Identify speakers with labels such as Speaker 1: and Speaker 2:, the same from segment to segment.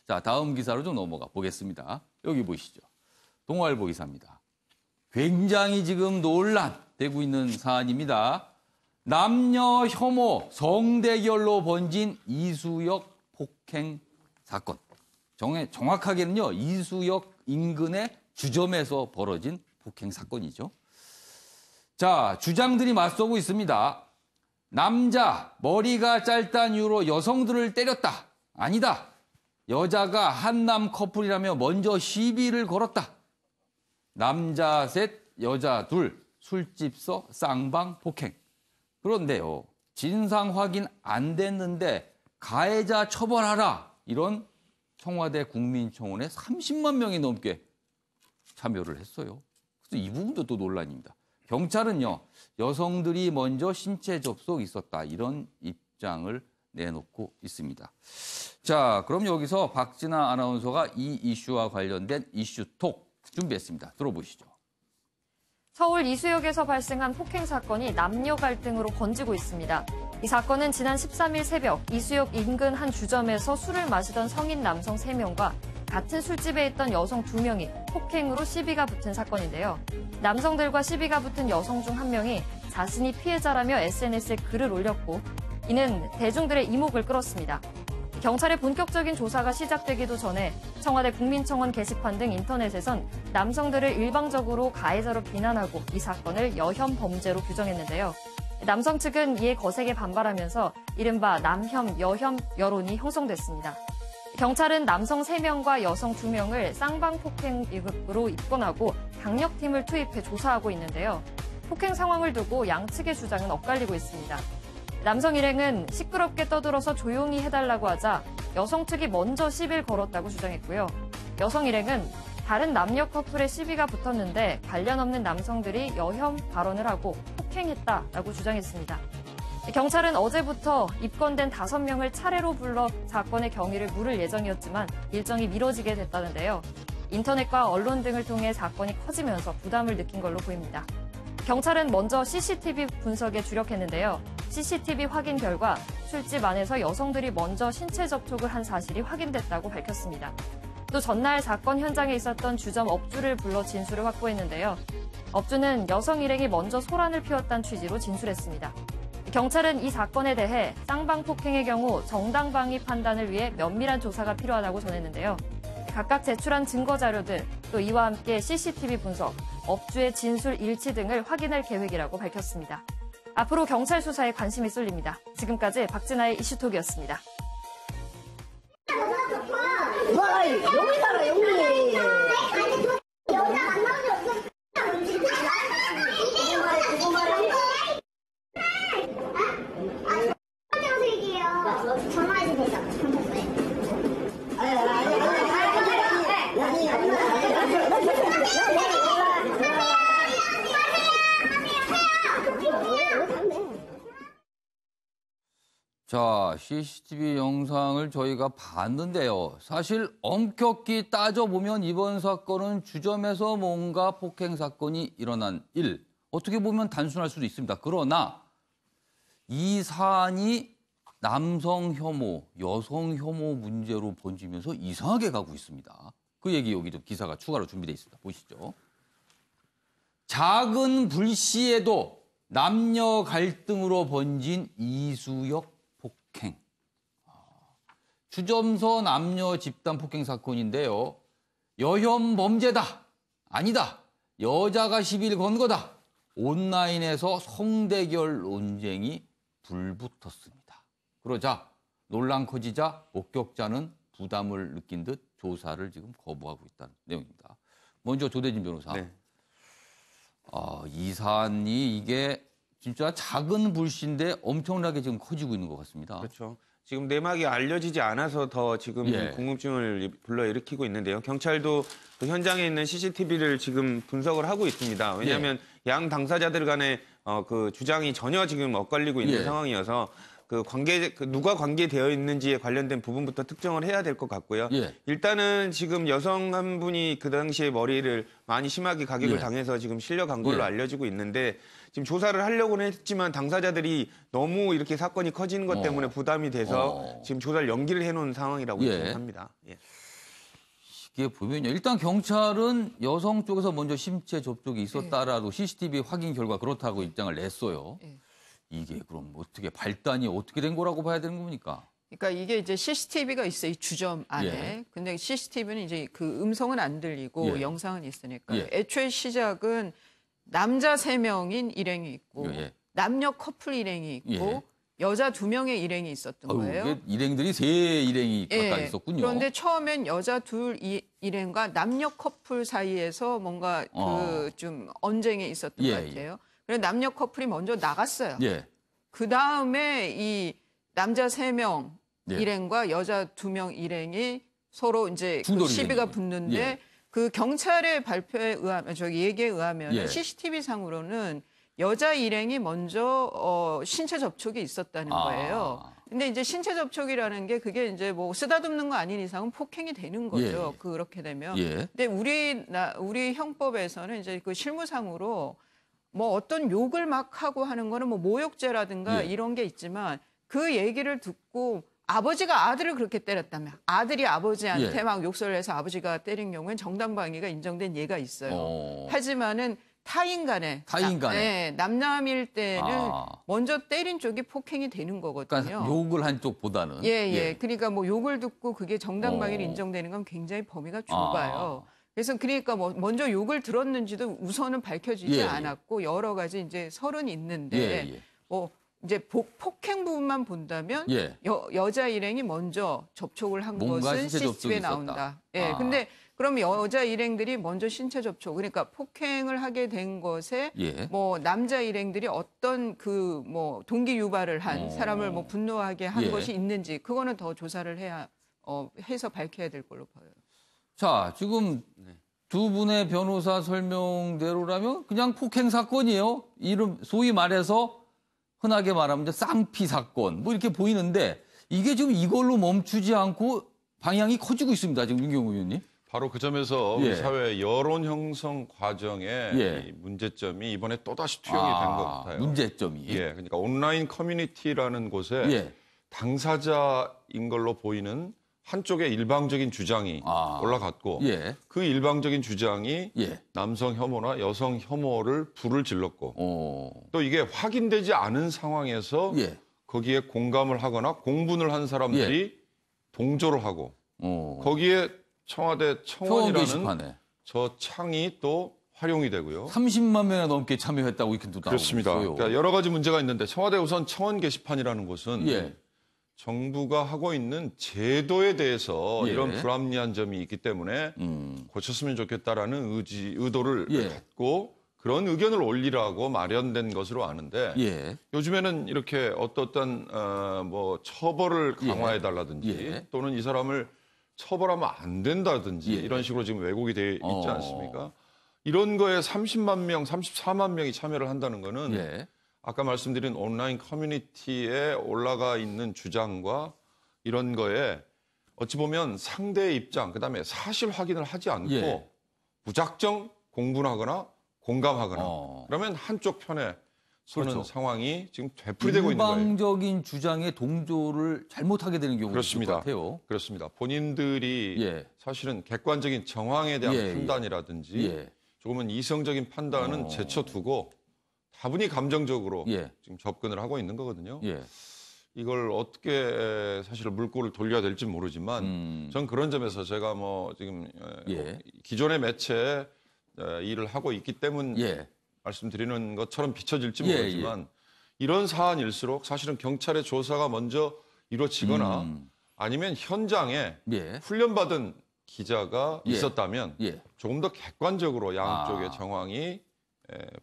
Speaker 1: 자, 다음 기사로 좀 넘어가 보겠습니다. 여기 보시죠. 동아일보 기사입니다. 굉장히 지금 논란되고 있는 사안입니다. 남녀 혐오 성대결로 번진 이수역 폭행 사건. 정확하게는요, 이수역 인근의 주점에서 벌어진 폭행 사건이죠. 자, 주장들이 맞서고 있습니다. 남자, 머리가 짧다는 이유로 여성들을 때렸다. 아니다. 여자가 한남 커플이라며 먼저 시비를 걸었다. 남자 셋, 여자 둘, 술집서 쌍방 폭행. 그런데요, 진상 확인 안 됐는데 가해자 처벌하라. 이런 청와대 국민청원에 30만 명이 넘게 참여를 했어요. 그래서 이 부분도 또 논란입니다. 경찰은요, 여성들이 먼저 신체 접촉이 있었다. 이런 입장을 내놓고 있습니다. 자, 그럼 여기서 박진아 아나운서가 이 이슈와 관련된 이슈톡 준비했습니다. 들어보시죠.
Speaker 2: 서울 이수역에서 발생한 폭행 사건이 남녀 갈등으로 번지고 있습니다. 이 사건은 지난 13일 새벽 이수역 인근 한 주점에서 술을 마시던 성인 남성 3명과 같은 술집에 있던 여성 2명이 폭행으로 시비가 붙은 사건인데요. 남성들과 시비가 붙은 여성 중 한 명이 자신이 피해자라며 SNS에 글을 올렸고 이는 대중들의 이목을 끌었습니다. 경찰의 본격적인 조사가 시작되기도 전에 청와대 국민청원 게시판 등 인터넷에선 남성들을 일방적으로 가해자로 비난하고 이 사건을 여혐 범죄로 규정했는데요. 남성 측은 이에 거세게 반발하면서 이른바 남혐, 여혐 여론이 형성됐습니다. 경찰은 남성 3명과 여성 2명을 쌍방 폭행으로 입건하고 강력팀을 투입해 조사하고 있는데요. 폭행 상황을 두고 양측의 주장은 엇갈리고 있습니다. 남성 일행은 시끄럽게 떠들어서 조용히 해달라고 하자 여성 측이 먼저 시비를 걸었다고 주장했고요. 여성 일행은 다른 남녀 커플의 시비가 붙었는데 관련 없는 남성들이 여혐 발언을 하고 폭행했다라고 주장했습니다. 경찰은 어제부터 입건된 5명을 차례로 불러 사건의 경위를 물을 예정이었지만 일정이 미뤄지게 됐다는데요. 인터넷과 언론 등을 통해 사건이 커지면서 부담을 느낀 걸로 보입니다. 경찰은 먼저 CCTV 분석에 주력했는데요. CCTV 확인 결과 술집 안에서 여성들이 먼저 신체 접촉을 한 사실이 확인됐다고 밝혔습니다. 또 전날 사건 현장에 있었던 주점 업주를 불러 진술을 확보했는데요. 업주는 여성 일행이 먼저 소란을 피웠다는 취지로 진술했습니다. 경찰은 이 사건에 대해 쌍방 폭행의 경우 정당방위 판단을 위해 면밀한 조사가 필요하다고 전했는데요. 각각 제출한 증거 자료들, 또 이와 함께 CCTV 분석, 업주의 진술 일치 등을 확인할 계획이라고 밝혔습니다. 앞으로 경찰 수사에 관심이 쏠립니다. 지금까지 박진아의 이슈톡이었습니다.
Speaker 3: 와, 여기 살아, 여기. 전화해서 되잖아,
Speaker 1: 자, CCTV 영상을 저희가 봤는데요. 사실 엄격히 따져보면 이번 사건은 주점에서 뭔가 폭행 사건이 일어난 일. 어떻게 보면 단순할 수도 있습니다. 그러나 이 사안이 남성 혐오, 여성 혐오 문제로 번지면서 이상하게 가고 있습니다. 그 얘기 여기 좀 기사가 추가로 준비되어 있습니다. 보시죠. 작은 불씨에도 남녀 갈등으로 번진 이수역 폭행. 주점서 남녀 집단 폭행 사건인데요. 여혐 범죄다. 아니다. 여자가 시비를 건 거다. 온라인에서 성대결 논쟁이 불붙었습니다. 그러자 논란 커지자 목격자는 부담을 느낀 듯 조사를 지금 거부하고 있다는 내용입니다. 먼저 조대진 변호사.
Speaker 4: 네.
Speaker 1: 이 사안이 이게 진짜 작은 불씨인데 엄청나게 지금 커지고 있는 것 같습니다.
Speaker 4: 그렇죠. 지금 내막이 알려지지 않아서 더 지금 궁금증을 불러일으키고 있는데요. 경찰도 그 현장에 있는 CCTV를 지금 분석을 하고 있습니다. 왜냐하면 양 당사자들 간의 그 주장이 전혀 지금 엇갈리고 있는 상황이어서 누가 관계되어 있는지에 관련된 부분부터 특정을 해야 될 것 같고요.
Speaker 1: 예.
Speaker 4: 일단은 지금 여성 한 분이 그 당시에 머리를 많이 심하게 가격을
Speaker 1: 예.
Speaker 4: 당해서 지금 실려간 걸로
Speaker 1: 예.
Speaker 4: 알려지고 있는데 지금 조사를 하려고는 했지만 당사자들이 너무 이렇게 사건이 커지는 것 때문에 부담이 돼서 지금 조사를 연기를 해놓은 상황이라고
Speaker 1: 예.
Speaker 4: 생각합니다. 예.
Speaker 1: 이게 보면요. 일단 경찰은 여성 쪽에서 먼저 신체 접촉이 있었다라도 CCTV 확인 결과 그렇다고 입장을 냈어요.
Speaker 5: 예.
Speaker 1: 이게 그럼 어떻게 발단이 어떻게 된 거라고 봐야 되는 겁니까?
Speaker 5: 그러니까 이게 이제 CCTV가 있어요, 이 주점 안에.
Speaker 1: 예.
Speaker 5: 근데 CCTV는 이제 그 음성은 안 들리고
Speaker 1: 예.
Speaker 5: 영상은 있으니까.
Speaker 1: 예.
Speaker 5: 애초에 시작은 남자 3명인 일행이 있고
Speaker 1: 예.
Speaker 5: 남녀 커플 일행이 있고
Speaker 1: 예.
Speaker 5: 여자 2명의 일행이 있었던 거예요.
Speaker 1: 이게 일행들이 세 일행이 각각 있었군요.
Speaker 5: 그런데 처음엔 여자 둘 일행과 남녀 커플 사이에서 뭔가 그 좀 언쟁이 있었던
Speaker 1: 예,
Speaker 5: 것 같아요. 그래서 남녀 커플이 먼저 나갔어요.
Speaker 1: 예.
Speaker 5: 그 다음에 이 남자 3명
Speaker 1: 예.
Speaker 5: 일행과 여자 2명 일행이 서로 이제 그
Speaker 1: 충돌이
Speaker 5: 시비가
Speaker 1: 되는
Speaker 5: 붙는데
Speaker 1: 예.
Speaker 5: 그 경찰의 발표에 의하면 얘기에 의하면
Speaker 1: 예.
Speaker 5: CCTV 상으로는 여자 일행이 먼저 신체 접촉이 있었다는 거예요. 근데 이제 신체 접촉이라는 게 그게 이제 뭐 쓰다듬는 거 아닌 이상은 폭행이 되는 거죠.
Speaker 1: 예.
Speaker 5: 그렇게 되면.
Speaker 1: 예.
Speaker 5: 근데 우리 형법에서는 이제 그 실무상으로 뭐 어떤 욕을 막 하고 하는 거는 뭐 모욕죄라든가
Speaker 1: 예.
Speaker 5: 이런 게 있지만 그 얘기를 듣고 아버지가 아들을 그렇게 때렸다면 아들이 아버지한테
Speaker 1: 예.
Speaker 5: 막 욕설을 해서 아버지가 때린 경우엔 정당방위가 인정된 예가 있어요. 하지만은
Speaker 1: 타인 간에.
Speaker 5: 남남일 때는 먼저 때린 쪽이 폭행이 되는 거거든요.
Speaker 1: 그러니까 욕을 한 쪽보다는.
Speaker 5: 예. 그러니까 뭐 욕을 듣고 그게 정당방위로 인정되는 건 굉장히 범위가 좁아요. 그래서 그러니까 뭐 먼저 욕을 들었는지도 우선은 밝혀지지 않았고 여러 가지 이제 설은 있는데 뭐 이제 폭행 부분만 본다면 여자 일행이 먼저 접촉을 한 것은 CCTV에 나온다. 근데 그럼 여자 일행들이 먼저 신체 접촉, 그러니까 폭행을 하게 된 것에 뭐 남자 일행들이 어떤 그 뭐 동기 유발을 한 사람을 뭐 분노하게 한 것이 있는지 그거는 더 조사를 해야 해서 밝혀야 될 걸로 보여요.
Speaker 1: 자, 지금 두 분의 변호사 설명대로라면 그냥 폭행 사건이에요. 이름 소위 말해서 흔하게 말하면 이제 쌍피 사건 뭐 이렇게 보이는데 이게 지금 이걸로 멈추지 않고 방향이 커지고 있습니다. 지금 윤경호 의원님.
Speaker 6: 바로 그 점에서 우리 사회 여론 형성 과정의 이 문제점이 이번에 또다시 투영이 된 것 같아요.
Speaker 1: 문제점이.
Speaker 6: 그러니까 온라인 커뮤니티라는 곳에 당사자인 걸로 보이는 한쪽의 일방적인 주장이 올라갔고 그 일방적인 주장이 남성 혐오나 여성 혐오를 불을 질렀고 또 이게 확인되지 않은 상황에서 거기에 공감을 하거나 공분을 한 사람들이 동조를 하고 거기에 청와대 청원이라는 저 창이 또 활용이 되고요.
Speaker 1: 30만 명이나 넘게 참여했다고 이렇게 또
Speaker 6: 그렇습니다.
Speaker 1: 나오고 있어요.
Speaker 6: 그러니까 여러 가지 문제가 있는데 청와대 우선 청원 게시판이라는 곳은 정부가 하고 있는 제도에 대해서 이런 불합리한 점이 있기 때문에 고쳤으면 좋겠다라는 의도를 갖고 그런 의견을 올리라고 마련된 것으로 아는데 요즘에는 이렇게 어떤 뭐 처벌을 강화해달라든지 또는 이 사람을 처벌하면 안 된다든지 이런 식으로 지금 왜곡이 돼 있지 않습니까? 이런 거에 30만 명, 34만 명이 참여를 한다는 거는 아까 말씀드린 온라인 커뮤니티에 올라가 있는 주장과 이런 거에 어찌 보면 상대의 입장, 그다음에 사실 확인을 하지 않고 무작정 공분하거나 공감하거나 그러면 한쪽 편에 서는 상황이 지금 되풀이되고 있는 거예요.
Speaker 1: 일방적인 주장에 동조를 잘못하게 되는 경우가 있을 것 같아요.
Speaker 6: 그렇습니다. 본인들이 사실은 객관적인 정황에 대한 판단이라든지 조금은 이성적인 판단은 제쳐두고 다분히 감정적으로 지금 접근을 하고 있는 거거든요. 이걸 어떻게 사실 물꼬를 돌려야 될지 모르지만 전 그런 점에서 제가 뭐 지금 기존의 매체에 일을 하고 있기 때문 말씀드리는 것처럼 비춰질지 모르지만 이런 사안일수록 사실은 경찰의 조사가 먼저 이루어지거나 아니면 현장에 훈련받은 기자가 있었다면 조금 더 객관적으로 양쪽의 정황이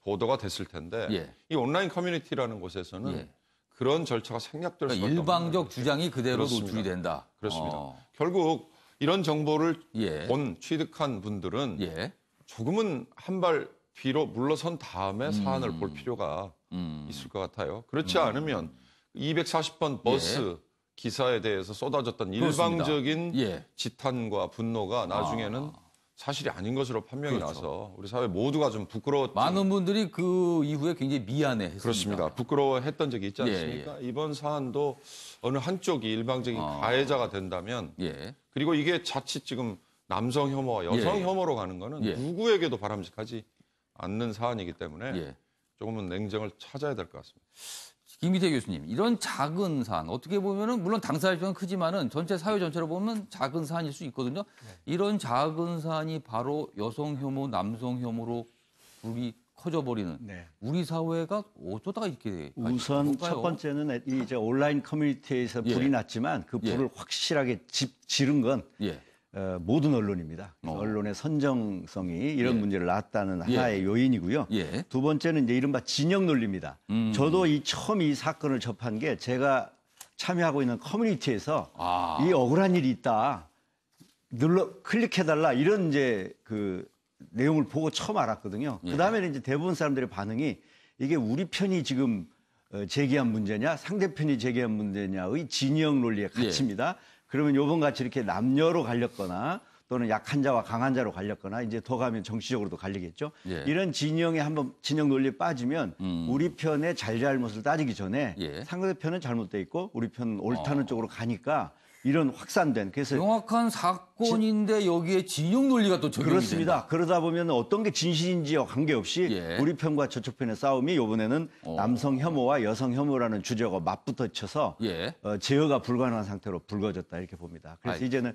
Speaker 6: 보도가 됐을 텐데 이 온라인 커뮤니티라는 곳에서는 그런 절차가 생략될 수밖에 없는
Speaker 1: 일방적 주장이 그대로
Speaker 6: 그렇습니다.
Speaker 1: 노출이 된다.
Speaker 6: 그렇습니다. 결국 이런 정보를 취득한 분들은 조금은 한 발 뒤로 물러선 다음에 사안을 볼 필요가 있을 것 같아요. 그렇지 않으면 240번 버스 기사에 대해서 쏟아졌던
Speaker 1: 그렇습니다.
Speaker 6: 일방적인
Speaker 1: 예.
Speaker 6: 지탄과 분노가 나중에는 사실이 아닌 것으로 판명이
Speaker 1: 그렇죠.
Speaker 6: 나서 우리 사회 모두가 좀 부끄러웠죠.
Speaker 1: 많은 분들이 그 이후에 굉장히 미안해했습니다.
Speaker 6: 그렇습니다. 부끄러워했던 적이 있지
Speaker 1: 예,
Speaker 6: 않습니까? 이번 사안도 어느 한쪽이 일방적인 가해자가 된다면
Speaker 1: 예.
Speaker 6: 그리고 이게 자칫 지금 남성 혐오와 여성
Speaker 1: 예.
Speaker 6: 혐오로 가는 거는
Speaker 1: 예.
Speaker 6: 누구에게도 바람직하지 않는 사안이기 때문에
Speaker 1: 예.
Speaker 6: 조금은 냉정을 찾아야 될 것 같습니다.
Speaker 1: 김기태 교수님, 이런 작은 사안, 어떻게 보면은 물론 당사자 입장은 크지만은 전체 사회 전체로 보면 작은 사안일 수 있거든요. 이런 작은 사안이 바로 여성 혐오, 남성 혐오로 불이 커져버리는
Speaker 7: 네.
Speaker 1: 우리 사회가 어쩌다가 이렇게
Speaker 7: 우선
Speaker 1: 갈까요?
Speaker 7: 첫 번째는 이 이제 온라인 커뮤니티에서
Speaker 1: 예.
Speaker 7: 불이 났지만 그 불을
Speaker 1: 예.
Speaker 7: 확실하게 지른 건
Speaker 1: 예.
Speaker 7: 모든 언론입니다. 그래서 언론의 선정성이 이런
Speaker 1: 예.
Speaker 7: 문제를 낳았다는 하나의 요인이고요.
Speaker 1: 예.
Speaker 7: 두 번째는 이제 이른바 진영 논리입니다. 저도 처음 이 사건을 접한 게 제가 참여하고 있는 커뮤니티에서 이 억울한 일이 있다. 클릭해달라 이런 이제 그 내용을 보고 처음 알았거든요.
Speaker 1: 예.
Speaker 7: 그다음에는 이제 대부분 사람들의 반응이 이게 우리 편이 지금 제기한 문제냐 상대편이 제기한 문제냐의 진영 논리의 가치입니다. 그러면 요번 같이 이렇게 남녀로 갈렸거나 또는 약한 자와 강한 자로 갈렸거나 이제 더 가면 정치적으로도 갈리겠죠.
Speaker 1: 예.
Speaker 7: 이런 진영에 한번 진영 논리에 빠지면 우리 편의 잘잘못을 따지기 전에
Speaker 1: 예.
Speaker 7: 상대편은 잘못돼 있고 우리 편은 옳다는 쪽으로 가니까 이런 확산된 그래서
Speaker 1: 명확한 사건인데 여기에 진영 논리가 또 적용이
Speaker 7: 그렇습니다.
Speaker 1: 된다.
Speaker 7: 그러다 보면 어떤 게 진실인지와 관계없이
Speaker 1: 예.
Speaker 7: 우리 편과 저쪽 편의 싸움이 이번에는 남성 혐오와 여성 혐오라는 주제가 맞붙어쳐서
Speaker 1: 예.
Speaker 7: 제어가 불가능한 상태로 불거졌다 이렇게 봅니다. 그래서
Speaker 1: 아이.
Speaker 7: 이제는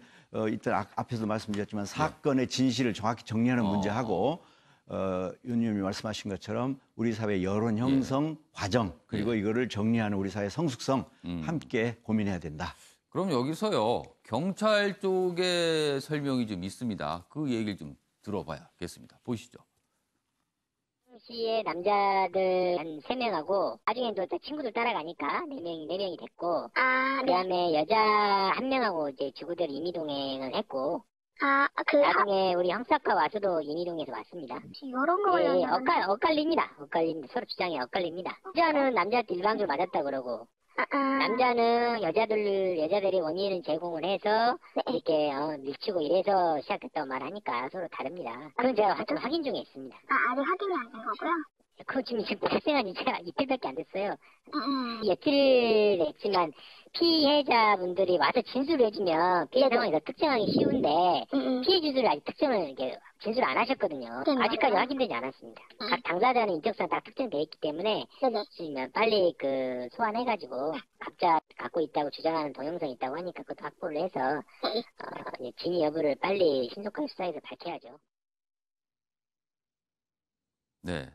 Speaker 7: 이때 앞에서 말씀드렸지만 사건의 진실을 정확히 정리하는 문제하고 윤 의원님이 말씀하신 것처럼 우리 사회 여론 형성 과정 그리고 이거를 정리하는 우리 사회 성숙성 함께 고민해야 된다.
Speaker 1: 그럼 여기서요, 경찰 쪽의 설명이 좀 있습니다. 그 얘기를 좀 들어봐야겠습니다. 보시죠.
Speaker 3: 시의 남자들 한 3명하고 나중에 또 친구들 따라가니까 4명이 됐고 그다음에 여자 1명하고 이제 주부들 임의동행을 했고 나중에 우리 형사과 와서도 임의동에서 왔습니다.
Speaker 8: 이런 거
Speaker 3: 예,
Speaker 8: 관련해서
Speaker 3: 엇갈립니다. 서로 주장이 엇갈립니다. 여자는 남자한테 일방적으로 맞았다 그러고 남자는 여자들이 원인을 제공을 해서 이렇게 밀치고 이래서 시작했다고 말하니까 서로 다릅니다. 그건 제가 좀 확인 중에 있습니다.
Speaker 8: 아직 확인이 안 된 거고요.
Speaker 3: 그거 지금 발생한 지 제가 이틀밖에 안 됐어요. 이틀 됐지만 피해자분들이 와서 진술을 해주면 피해 상황이 더 특정하기 쉬운데 피해 주소를 아직 진술 안 하셨거든요.
Speaker 8: 네,
Speaker 3: 아직까지
Speaker 8: 맞아요.
Speaker 3: 확인되지 않았습니다. 각 당사자는 인적사항 다 특정되어 있기 때문에
Speaker 8: 네네.
Speaker 3: 빨리 소환해가지고 각자 갖고 있다고 주장하는 동영상이 있다고 하니까 그것도 확보를 해서 진위 여부를 빨리 신속하게 수사해서 밝혀야죠.
Speaker 1: 네.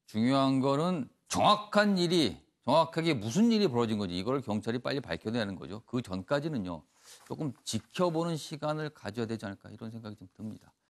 Speaker 1: 중요한 거는 정확하게 무슨 일이 벌어진 건지 이걸 경찰이 빨리 밝혀내는 거죠. 그 전까지는요, 조금 지켜보는 시간을 가져야 되지 않을까 이런 생각이 좀 듭니다.